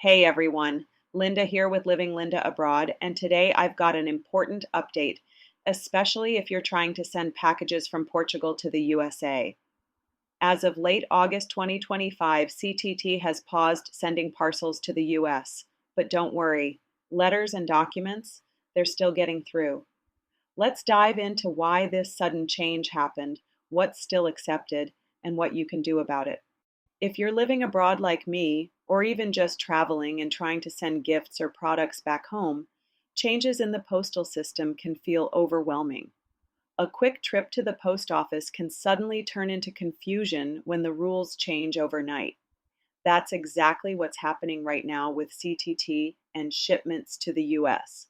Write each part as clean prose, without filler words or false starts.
Hey everyone, Linda here with Living Linda Abroad, and today I've got an important update, especially if you're trying to send packages from Portugal to the USA. As of late August 2025, CTT has paused sending parcels to the US, but don't worry, letters and documents, they're still getting through. Let's dive into why this sudden change happened, what's still accepted, and what you can do about it. If you're living abroad like me, or even just traveling and trying to send gifts or products back home, changes in the postal system can feel overwhelming. A quick trip to the post office can suddenly turn into confusion when the rules change overnight. That's exactly what's happening right now with CTT and shipments to the US.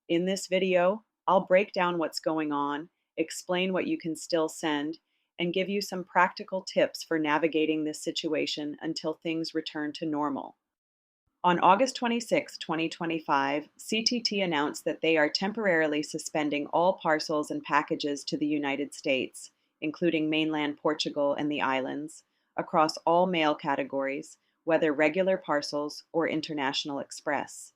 In this video, I'll break down what's going on, explain what you can still send, and give you some practical tips for navigating this situation until things return to normal. On August 26, 2025, CTT announced that they are temporarily suspending all parcels and packages to the United States, including mainland Portugal and the islands, across all mail categories, whether regular parcels or international express.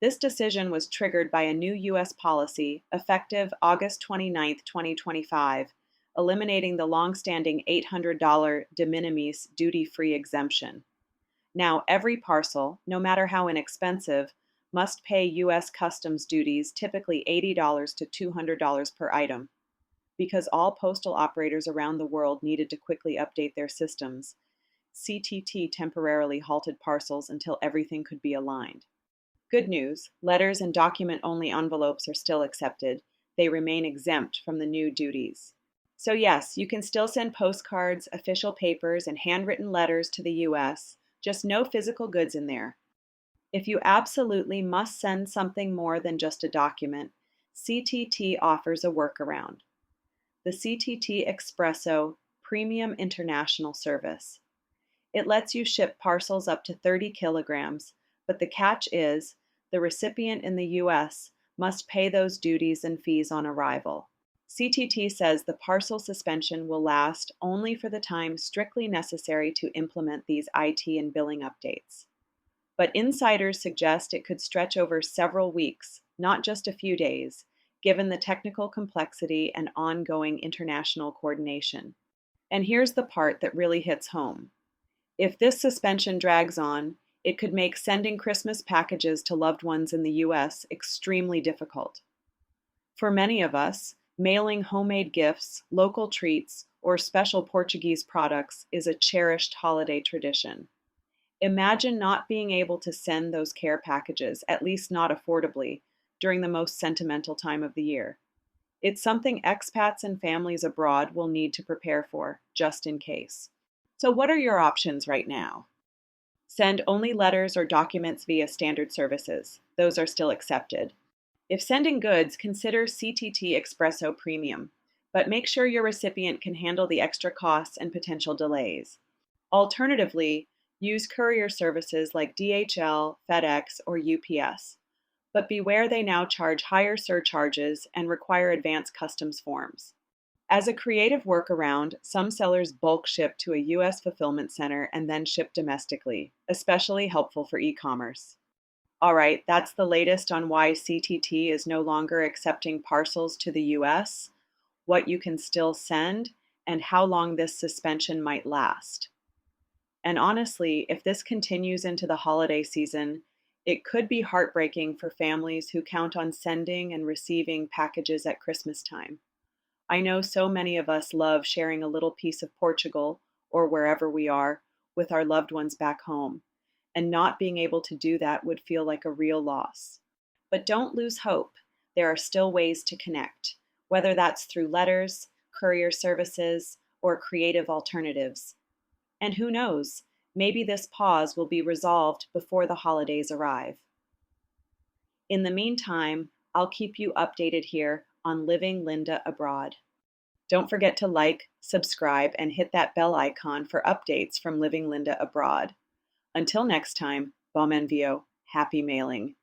This decision was triggered by a new U.S. policy effective August 29, 2025, eliminating the long-standing $800 de minimis duty-free exemption. Now, every parcel, no matter how inexpensive, must pay U.S. customs duties, typically $80 to $200 per item. Because all postal operators around the world needed to quickly update their systems, CTT temporarily halted parcels until everything could be aligned. Good news, letters and document-only envelopes are still accepted. They remain exempt from the new duties. So yes, you can still send postcards, official papers, and handwritten letters to the US, just no physical goods in there. If you absolutely must send something more than just a document, CTT offers a workaround. The CTT Expresso Premium International Service. It lets you ship parcels up to 30 kilograms, but the catch is the recipient in the US must pay those duties and fees on arrival. CTT says the parcel suspension will last only for the time strictly necessary to implement these IT and billing updates. But insiders suggest it could stretch over several weeks, not just a few days, given the technical complexity and ongoing international coordination. And here's the part that really hits home. If this suspension drags on, it could make sending Christmas packages to loved ones in the US extremely difficult. For many of us, mailing homemade gifts, local treats, or special Portuguese products is a cherished holiday tradition. Imagine not being able to send those care packages, at least not affordably, during the most sentimental time of the year. It's something expats and families abroad will need to prepare for, just in case. So what are your options right now? Send only letters or documents via standard services. Those are still accepted. If sending goods, consider CTT Expresso Premium, but make sure your recipient can handle the extra costs and potential delays. Alternatively, use courier services like DHL, FedEx, or UPS, but beware they now charge higher surcharges and require advanced customs forms. As a creative workaround, some sellers bulk ship to a US fulfillment center and then ship domestically, especially helpful for e-commerce. All right, that's the latest on why CTT is no longer accepting parcels to the US, what you can still send, and how long this suspension might last. And honestly, if this continues into the holiday season, it could be heartbreaking for families who count on sending and receiving packages at Christmas time. I know so many of us love sharing a little piece of Portugal, or wherever we are, with our loved ones back home, and not being able to do that would feel like a real loss. But don't lose hope. There are still ways to connect, whether that's through letters, courier services, or creative alternatives. And who knows, maybe this pause will be resolved before the holidays arrive. In the meantime, I'll keep you updated here on Living Linda Abroad. Don't forget to like, subscribe, and hit that bell icon for updates from Living Linda Abroad. Until next time, bom envio, happy mailing.